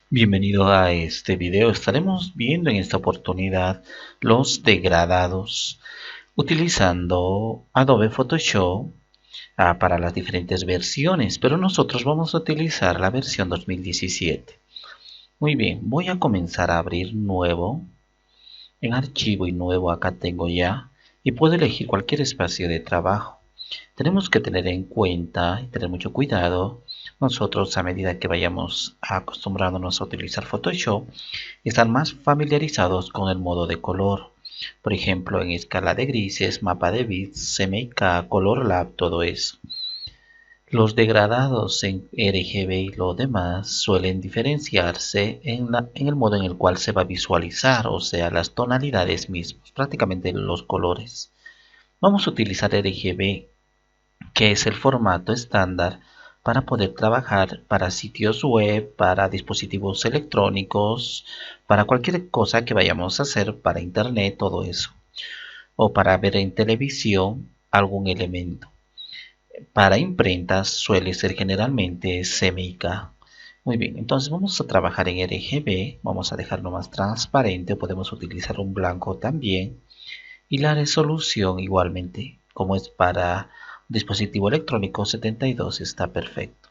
Bienvenido a este video. Estaremos viendo en esta oportunidad los degradados utilizando Adobe Photoshop para las diferentes versiones, pero nosotros vamos a utilizar la versión 2017. Muy bien, voy a comenzar a abrir nuevo en archivo y nuevo. Acá tengo ya y puedo elegir cualquier espacio de trabajo. Tenemos que tener en cuenta y tener mucho cuidado nosotros, a medida que vayamos acostumbrándonos a utilizar Photoshop, estar más familiarizados con el modo de color. Por ejemplo, en escala de grises, mapa de bits, CMYK, color lab, todo eso. Los degradados en RGB y lo demás suelen diferenciarse en el modo en el cual se va a visualizar, o sea, las tonalidades mismas, prácticamente los colores. Vamos a utilizar RGB, que es el formato estándar para poder trabajar para sitios web, para dispositivos electrónicos, para cualquier cosa que vayamos a hacer para internet, todo eso, o para ver en televisión algún elemento. Para imprentas suele ser generalmente CMYK. Muy bien, entonces vamos a trabajar en RGB, vamos a dejarlo más transparente, podemos utilizar un blanco también, y la resolución igualmente, como es para dispositivo electrónico 72, está perfecto.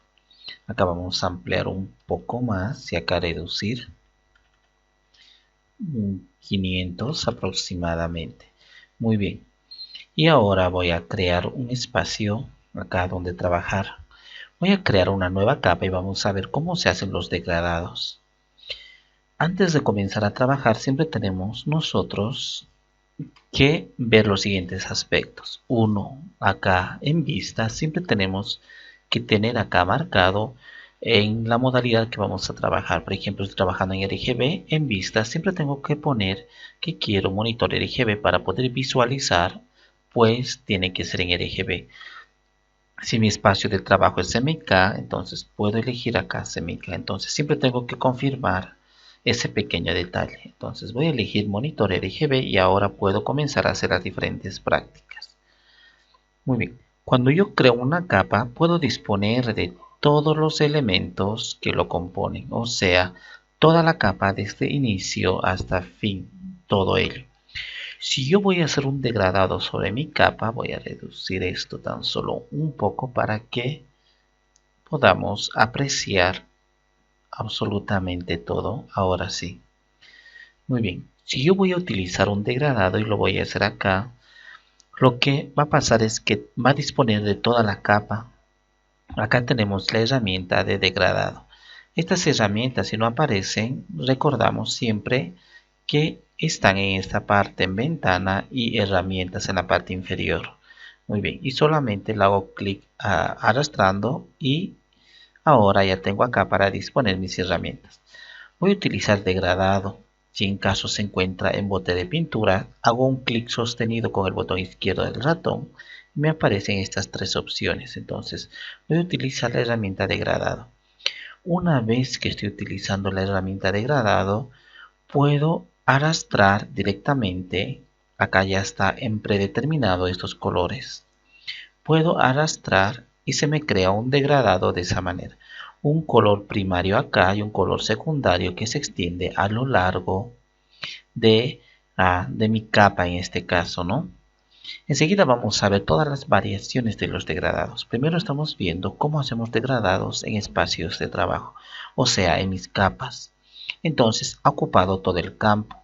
Acá vamos a ampliar un poco más y acá reducir 500 aproximadamente. Muy bien, y ahora voy a crear un espacio acá donde trabajar. Voy a crear una nueva capa y vamos a ver cómo se hacen los degradados. Antes de comenzar a trabajar siempre tenemos nosotros que ver los siguientes aspectos. Uno, acá en vista siempre tenemos que tener acá marcado en la modalidad que vamos a trabajar. Por ejemplo, estoy trabajando en RGB, en vista siempre tengo que poner que quiero monitor RGB para poder visualizar, pues tiene que ser en RGB. Si mi espacio de trabajo es CMYK, entonces puedo elegir acá CMYK. Entonces siempre tengo que confirmar ese pequeño detalle. Entonces voy a elegir monitor RGB y ahora puedo comenzar a hacer las diferentes prácticas. Muy bien, cuando yo creo una capa puedo disponer de todos los elementos que lo componen, o sea, toda la capa desde inicio hasta fin, todo ello. Si yo voy a hacer un degradado sobre mi capa, voy a reducir esto tan solo un poco para que podamos apreciar absolutamente todo. Ahora sí. Muy bien. Si yo voy a utilizar un degradado y lo voy a hacer acá, lo que va a pasar es que va a disponer de toda la capa. Acá tenemos la herramienta de degradado. Estas herramientas, si no aparecen, recordamos siempre que están en esta parte en ventana y herramientas en la parte inferior. Muy bien, y solamente le hago clic arrastrando y ahora ya tengo acá para disponer mis herramientas. Voy a utilizar degradado. Si en caso se encuentra en bote de pintura, hago un clic sostenido con el botón izquierdo del ratón y me aparecen estas tres opciones. Entonces voy a utilizar la herramienta degradado. Una vez que estoy utilizando la herramienta degradado, puedo arrastrar directamente. Acá ya está en predeterminado estos colores. Puedo arrastrar y se me crea un degradado de esa manera. Un color primario acá y un color secundario que se extiende a lo largo de mi capa en este caso, ¿no? Enseguida vamos a ver todas las variaciones de los degradados. Primero estamos viendo cómo hacemos degradados en espacios de trabajo, o sea, en mis capas. Entonces, ha ocupado todo el campo.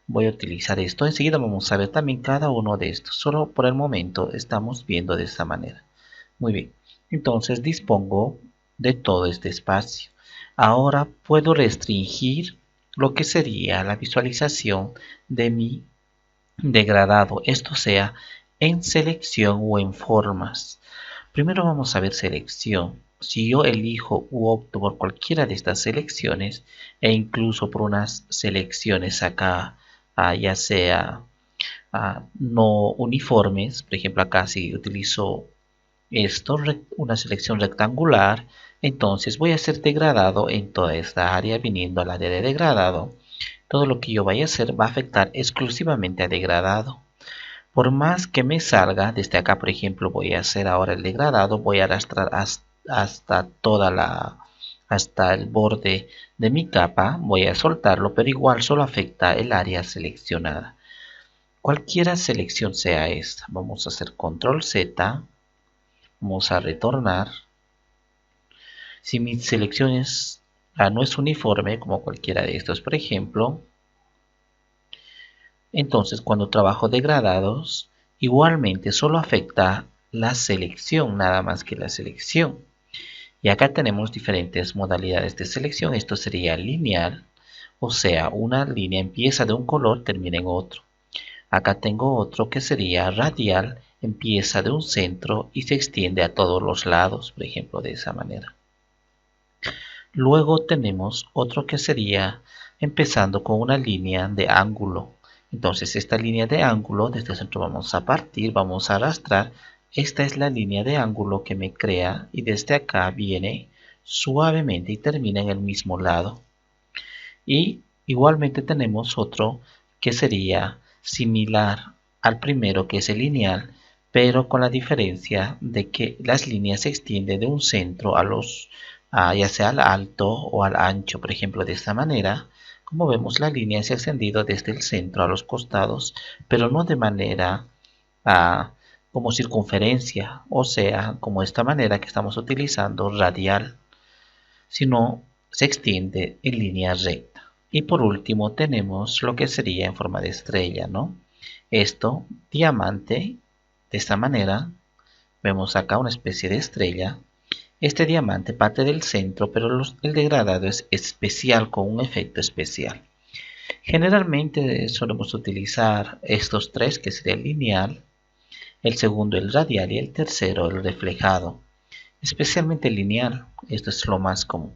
Voy a utilizar esto. Enseguida vamos a ver también cada uno de estos. Solo por el momento estamos viendo de esta manera. Muy bien. Entonces dispongo de todo este espacio. Ahora puedo restringir lo que sería la visualización de mi degradado. Esto sea en selección o en formas. Primero vamos a ver selección. Si yo elijo u opto por cualquiera de estas selecciones e incluso por unas selecciones acá, ya sea no uniformes, por ejemplo acá si utilizo esto, una selección rectangular, entonces voy a hacer degradado en toda esta área. Viniendo al área de degradado, todo lo que yo vaya a hacer va a afectar exclusivamente a degradado. Por más que me salga desde acá, por ejemplo, voy a hacer ahora el degradado, voy a arrastrar hasta el borde de mi capa. Voy a soltarlo, pero igual solo afecta el área seleccionada. Cualquiera selección sea esta. Vamos a hacer control Z. Vamos a retornar. Si mi selección no es uniforme, como cualquiera de estos, por ejemplo, entonces cuando trabajo degradados, igualmente solo afecta la selección, nada más que la selección. Y acá tenemos diferentes modalidades de selección. Esto sería lineal, o sea, una línea empieza de un color, termina en otro. Acá tengo otro que sería radial, empieza de un centro y se extiende a todos los lados, por ejemplo, de esa manera. Luego tenemos otro que sería empezando con una línea de ángulo. Entonces esta línea de ángulo, desde el centro vamos a partir, vamos a arrastrar. Esta es la línea de ángulo que me crea y desde acá viene suavemente y termina en el mismo lado. Y igualmente tenemos otro que sería similar al primero, que es el lineal, pero con la diferencia de que las líneas se extienden de un centro ya sea al alto o al ancho. Por ejemplo, de esta manera, como vemos, la línea se ha extendido desde el centro a los costados, pero no de manera ah, como circunferencia, o sea, como esta manera que estamos utilizando radial, sino se extiende en línea recta. Y por último tenemos lo que sería en forma de estrella, ¿no? Esto, diamante, de esta manera, vemos acá una especie de estrella. Este diamante parte del centro, pero el degradado es especial, con un efecto especial. Generalmente solemos utilizar estos tres, que sería el lineal, el segundo el radial y el tercero el reflejado. Especialmente el lineal, esto es lo más común.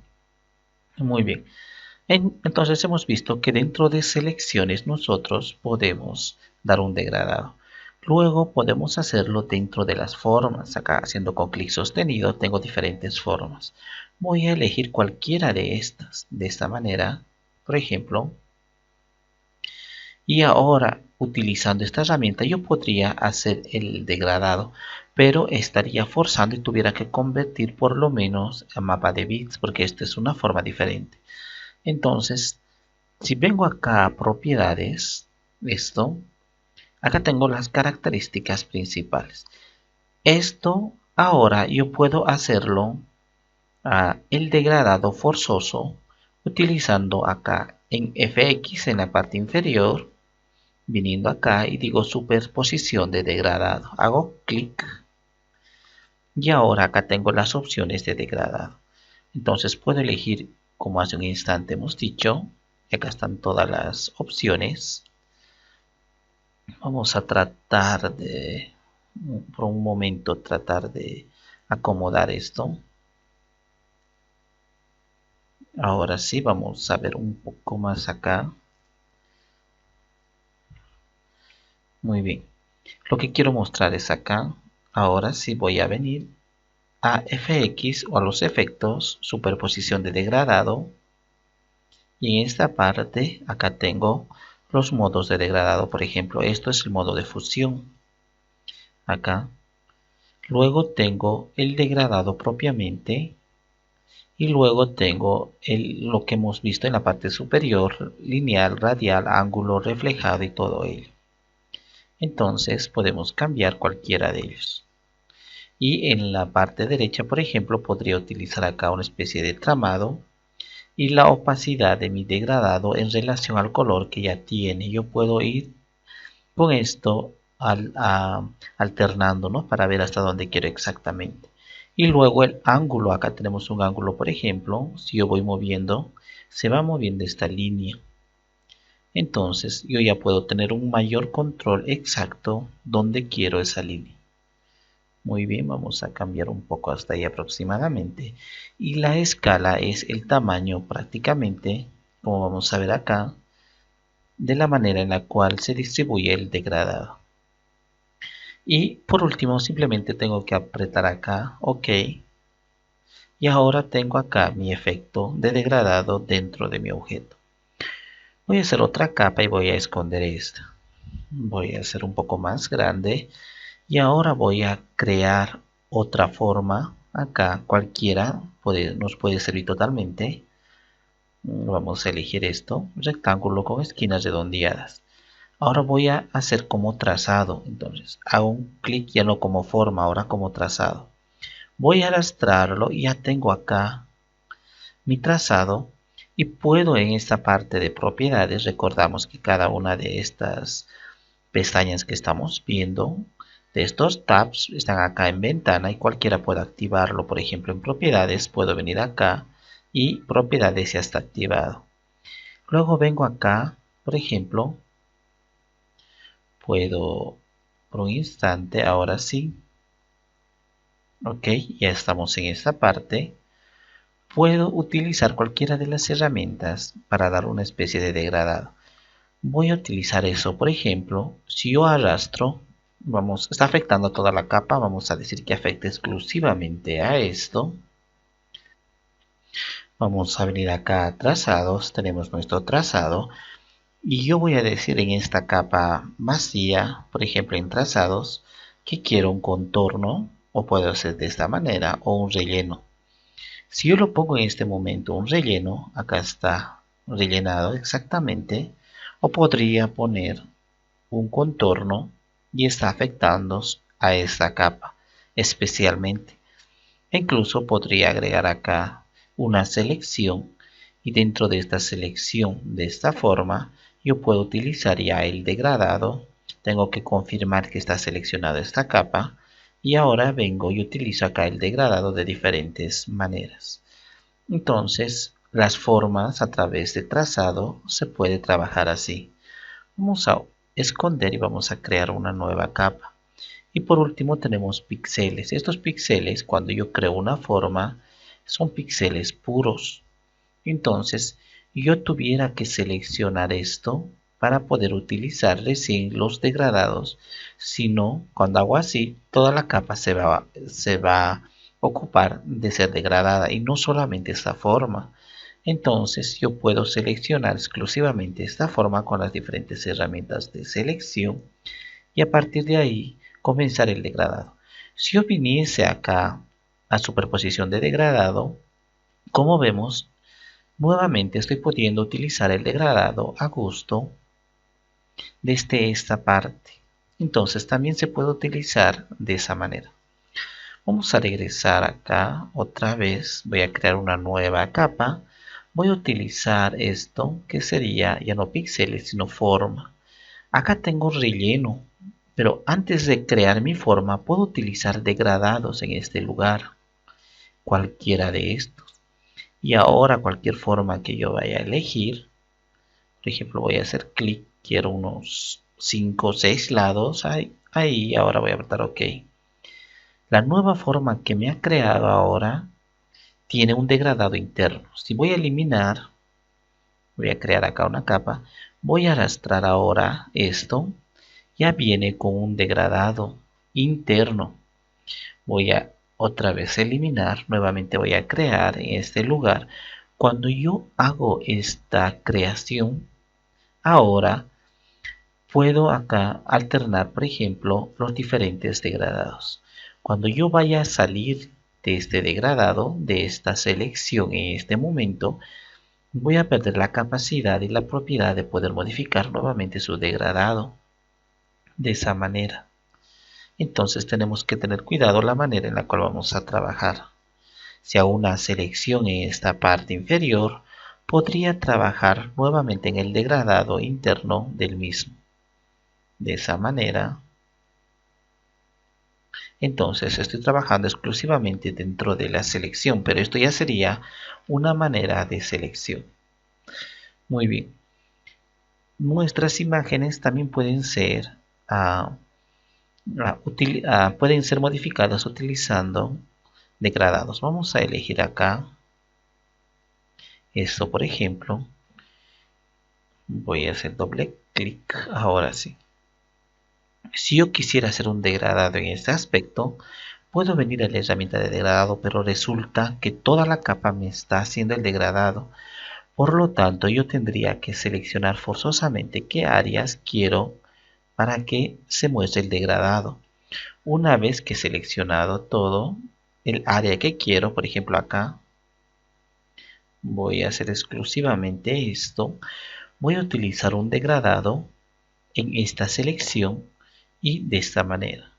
Muy bien. Entonces hemos visto que dentro de selecciones nosotros podemos dar un degradado. Luego podemos hacerlo dentro de las formas. Acá haciendo con clic sostenido tengo diferentes formas. Voy a elegir cualquiera de estas. De esta manera, por ejemplo. Y ahora, utilizando esta herramienta, yo podría hacer el degradado, pero estaría forzando y tuviera que convertir por lo menos a mapa de bits, porque esta es una forma diferente. Entonces, si vengo acá a propiedades, acá tengo las características principales. Esto ahora yo puedo hacerlo el degradado forzoso utilizando acá en FX en la parte inferior, viniendo acá y digo superposición de degradado. Hago clic y ahora acá tengo las opciones de degradado. Entonces puedo elegir, como hace un instante hemos dicho, y acá están todas las opciones. Vamos a tratar de, por un momento, tratar de acomodar esto. Ahora sí, vamos a ver un poco más acá. Muy bien. Lo que quiero mostrar es acá. Ahora sí voy a venir a FX o a los efectos, superposición de degradado. Y en esta parte, acá tengo los modos de degradado. Por ejemplo, esto es el modo de fusión. Acá. Luego tengo el degradado propiamente. Y luego tengo lo que hemos visto en la parte superior, lineal, radial, ángulo, reflejado y todo ello. Entonces podemos cambiar cualquiera de ellos. Y en la parte derecha, por ejemplo, podría utilizar acá una especie de tramado y la opacidad de mi degradado en relación al color que ya tiene. Yo puedo ir con esto alternando, ¿no? Para ver hasta dónde quiero exactamente. Y luego el ángulo, acá tenemos un ángulo, por ejemplo, si yo voy moviendo, se va moviendo esta línea. Entonces yo ya puedo tener un mayor control exacto donde quiero esa línea. Muy bien, vamos a cambiar un poco hasta ahí aproximadamente. Y la escala es el tamaño prácticamente, como vamos a ver acá, de la manera en la cual se distribuye el degradado. Y por último simplemente tengo que apretar acá OK. Y ahora tengo acá mi efecto de degradado dentro de mi objeto. Voy a hacer otra capa y voy a esconder esta. Voy a hacer un poco más grande. Y ahora voy a crear otra forma acá cualquiera nos puede servir totalmente. Vamos a elegir esto, rectángulo con esquinas redondeadas. Ahora voy a hacer como trazado, entonces hago un clic ya no como forma, ahora como trazado. Voy a arrastrarlo y ya tengo acá mi trazado y puedo en esta parte de propiedades, recordamos que cada una de estas pestañas que estamos viendo, de estos tabs, están acá en ventana y cualquiera puede activarlo. Por ejemplo, en propiedades puedo venir acá y propiedades ya está activado. Luego vengo acá, por ejemplo, puedo por un instante, ahora sí, ok, ya estamos en esta parte. Puedo utilizar cualquiera de las herramientas para dar una especie de degradado. Voy a utilizar eso, por ejemplo, si yo arrastro, está afectando a toda la capa, vamos a decir que afecta exclusivamente a esto. Vamos a venir acá a trazados, tenemos nuestro trazado, y yo voy a decir en esta capa vacía, por ejemplo en trazados, que quiero un contorno, o puedo hacer de esta manera, o un relleno. Si yo lo pongo en este momento un relleno, acá está rellenado exactamente, o podría poner un contorno y está afectando a esta capa especialmente. Incluso podría agregar acá una selección y dentro de esta selección de esta forma yo puedo utilizar ya el degradado. Tengo que confirmar que está seleccionada esta capa y ahora vengo y utilizo acá el degradado de diferentes maneras. Entonces las formas a través de trazado se puede trabajar así. Vamos a esconder y vamos a crear una nueva capa. Y por último tenemos píxeles. Estos píxeles, cuando yo creo una forma, son píxeles puros. Entonces, yo tuviera que seleccionar esto para poder utilizar recién los degradados. Si no, cuando hago así, toda la capa se va a ocupar de ser degradada y no solamente esta forma. Entonces yo puedo seleccionar exclusivamente esta forma con las diferentes herramientas de selección y a partir de ahí comenzar el degradado. Si yo viniese acá a superposición de degradado, como vemos, nuevamente estoy pudiendo utilizar el degradado a gusto desde esta parte. Entonces también se puede utilizar de esa manera. Vamos a regresar acá otra vez. Voy a crear una nueva capa. Voy a utilizar esto que sería ya no píxeles sino forma. Acá tengo relleno, pero antes de crear mi forma puedo utilizar degradados en este lugar. Cualquiera de estos. Y ahora cualquier forma que yo vaya a elegir, por ejemplo voy a hacer clic, quiero unos 5 o 6 lados, ahí ahora voy a apretar OK. La nueva forma que me ha creado ahora tiene un degradado interno. Si voy a eliminar, voy a crear acá una capa, voy a arrastrar ahora esto, ya viene con un degradado interno. Voy a otra vez eliminar, nuevamente voy a crear en este lugar. Cuando yo hago esta creación, ahora puedo acá alternar, por ejemplo, los diferentes degradados. Cuando yo vaya a salir de este degradado, de esta selección en este momento, voy a perder la capacidad y la propiedad de poder modificar nuevamente su degradado de esa manera. Entonces tenemos que tener cuidado la manera en la cual vamos a trabajar. Si hago una selección en esta parte inferior, podría trabajar nuevamente en el degradado interno del mismo. De esa manera, entonces estoy trabajando exclusivamente dentro de la selección, pero esto ya sería una manera de selección. Muy bien. Nuestras imágenes también pueden ser, pueden ser modificadas utilizando degradados. Vamos a elegir acá esto, por ejemplo. Voy a hacer doble clic. Ahora sí. Si yo quisiera hacer un degradado en este aspecto, puedo venir a la herramienta de degradado, pero resulta que toda la capa me está haciendo el degradado. Por lo tanto, yo tendría que seleccionar forzosamente qué áreas quiero para que se muestre el degradado. Una vez que he seleccionado todo, el área que quiero. Por ejemplo, acá voy a hacer exclusivamente esto. Voy a utilizar un degradado en esta selección y de esta manera.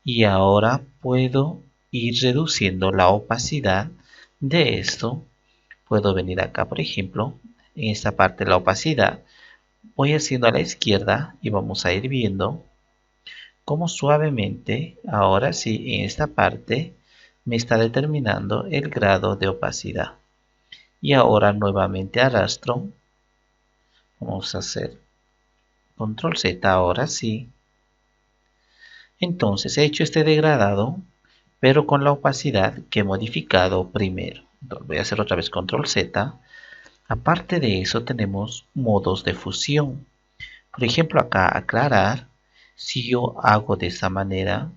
Y ahora puedo ir reduciendo la opacidad de esto. Puedo venir acá, por ejemplo, en esta parte de la opacidad. Voy haciendo a la izquierda y vamos a ir viendo cómo suavemente, ahora sí, en esta parte me está determinando el grado de opacidad. Y ahora nuevamente arrastro. Vamos a hacer control Z, ahora sí. Entonces he hecho este degradado, pero con la opacidad que he modificado primero. Entonces voy a hacer otra vez control Z. Aparte de eso tenemos modos de fusión. Por ejemplo, acá aclarar. Si yo hago de esta manera,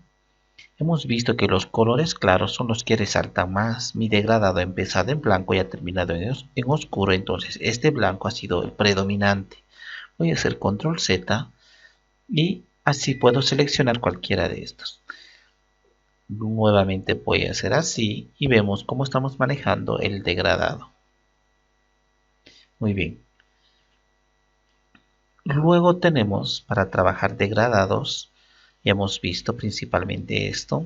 hemos visto que los colores claros son los que resaltan más. Mi degradado ha empezado en blanco y ha terminado en oscuro, entonces este blanco ha sido el predominante. Voy a hacer control Z y así puedo seleccionar cualquiera de estos. Nuevamente voy a hacer así y vemos cómo estamos manejando el degradado. Muy bien. Luego tenemos para trabajar degradados, ya hemos visto principalmente esto.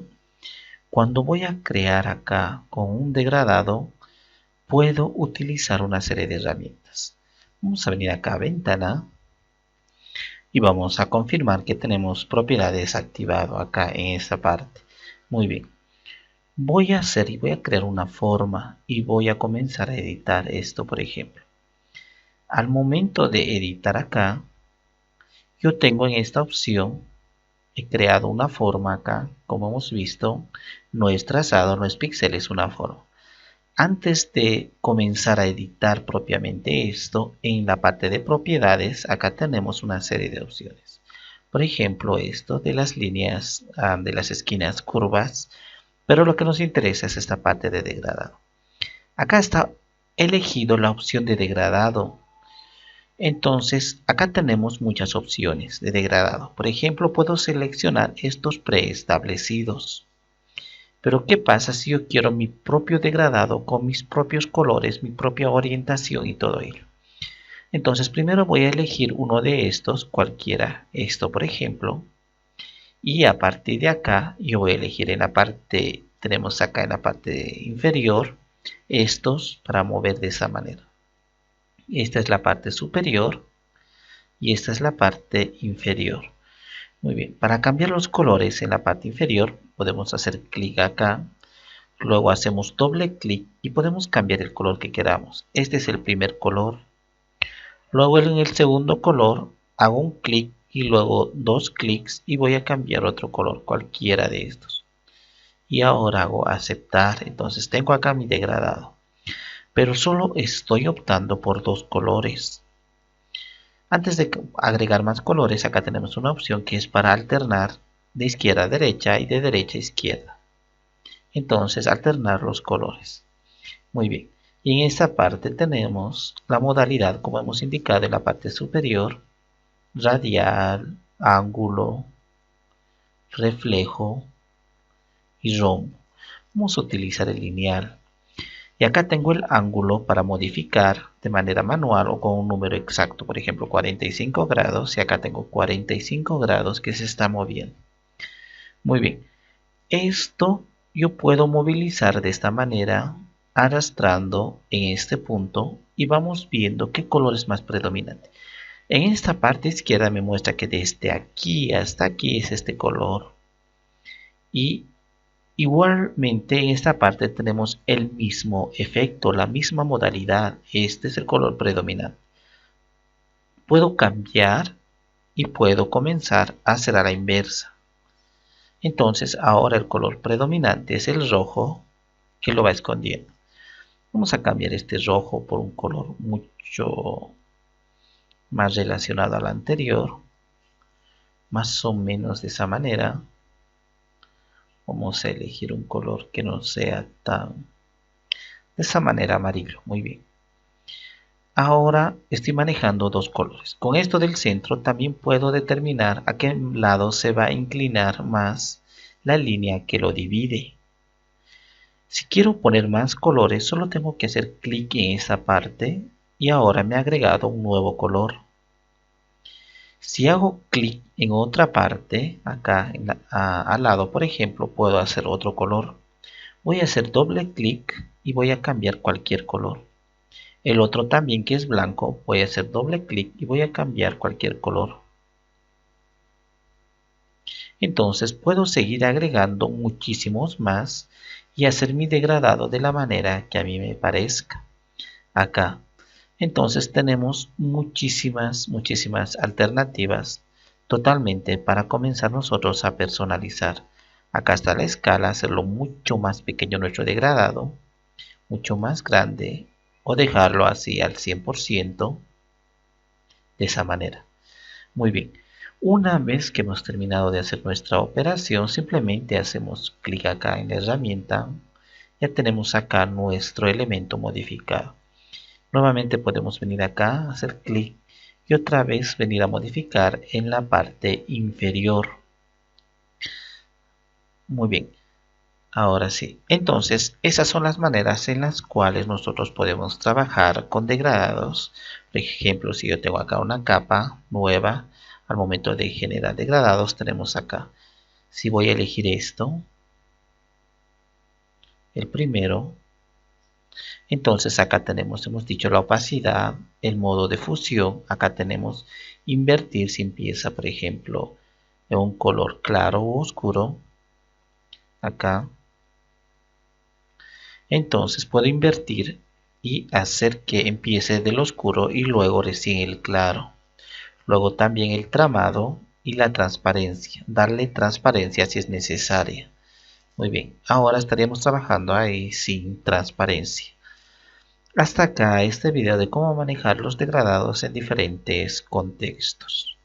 Cuando voy a crear acá con un degradado, puedo utilizar una serie de herramientas. Vamos a venir acá a ventana y vamos a confirmar que tenemos propiedades activado acá en esta parte. Muy bien. Voy a crear una forma y voy a comenzar a editar esto, por ejemplo. Al momento de editar acá, yo tengo en esta opción, he creado una forma acá, como hemos visto, no es trazado, no es píxel, es una forma. Antes de comenzar a editar propiamente esto, en la parte de propiedades, acá tenemos una serie de opciones. Por ejemplo, esto de las líneas, de las esquinas curvas, pero lo que nos interesa es esta parte de degradado. Acá está elegido la opción de degradado. Entonces, acá tenemos muchas opciones de degradado. Por ejemplo, puedo seleccionar estos preestablecidos. Pero ¿qué pasa si yo quiero mi propio degradado con mis propios colores, mi propia orientación y todo ello? Entonces primero voy a elegir uno de estos, cualquiera, esto por ejemplo. Y a partir de acá yo voy a elegir en la parte, tenemos acá en la parte inferior, estos para mover de esa manera. Esta es la parte superior y esta es la parte inferior. Muy bien, para cambiar los colores en la parte inferior podemos hacer clic acá. Luego hacemos doble clic y podemos cambiar el color que queramos. Este es el primer color. Luego en el segundo color hago un clic y luego dos clics y voy a cambiar otro color, cualquiera de estos. Y ahora hago aceptar. Entonces tengo acá mi degradado. Pero solo estoy optando por dos colores. Antes de agregar más colores, acá tenemos una opción que es para alternar de izquierda a derecha y de derecha a izquierda. Entonces alternar los colores. Muy bien, y en esta parte tenemos la modalidad como hemos indicado en la parte superior: radial, ángulo, reflejo y rombo. Vamos a utilizar el lineal. Y acá tengo el ángulo para modificar de manera manual o con un número exacto, por ejemplo 45 grados, y acá tengo 45 grados que se está moviendo. Muy bien, esto yo puedo movilizar de esta manera, arrastrando en este punto y vamos viendo qué color es más predominante. En esta parte izquierda me muestra que desde aquí hasta aquí es este color. Y igualmente en esta parte tenemos el mismo efecto, la misma modalidad. Este es el color predominante. Puedo cambiar y puedo comenzar a hacer a la inversa. Entonces ahora el color predominante es el rojo, que lo va escondiendo. Vamos a cambiar este rojo por un color mucho más relacionado al anterior, más o menos de esa manera. Vamos a elegir un color que no sea tan de esa manera, amarillo. Muy bien. Ahora estoy manejando dos colores. Con esto del centro también puedo determinar a qué lado se va a inclinar más la línea que lo divide. Si quiero poner más colores, solo tengo que hacer clic en esa parte y ahora me ha agregado un nuevo color. Si hago clic en otra parte, acá al lado, por ejemplo, puedo hacer otro color. Voy a hacer doble clic y voy a cambiar cualquier color. El otro también, que es blanco, voy a hacer doble clic y voy a cambiar cualquier color. Entonces puedo seguir agregando muchísimos más y hacer mi degradado de la manera que a mí me parezca. Acá. Entonces tenemos muchísimas alternativas totalmente para comenzar nosotros a personalizar. Acá está la escala, hacerlo mucho más pequeño nuestro degradado, mucho más grande o dejarlo así al 100% de esa manera. Muy bien. Una vez que hemos terminado de hacer nuestra operación, simplemente hacemos clic acá en la herramienta. Ya tenemos acá nuestro elemento modificado. Nuevamente podemos venir acá, hacer clic y otra vez venir a modificar en la parte inferior. Muy bien, ahora sí. Entonces, esas son las maneras en las cuales nosotros podemos trabajar con degradados. Por ejemplo, si yo tengo acá una capa nueva, al momento de generar degradados tenemos acá. Si voy a elegir esto, el primero, entonces acá tenemos, hemos dicho la opacidad, el modo de fusión, acá tenemos invertir si empieza, por ejemplo, en un color claro o oscuro, acá. Entonces puedo invertir y hacer que empiece del oscuro y luego recién el claro. Luego también el tramado y la transparencia, darle transparencia si es necesaria. Muy bien, ahora estaríamos trabajando ahí sin transparencia. Hasta acá este video de cómo manejar los degradados en diferentes contextos.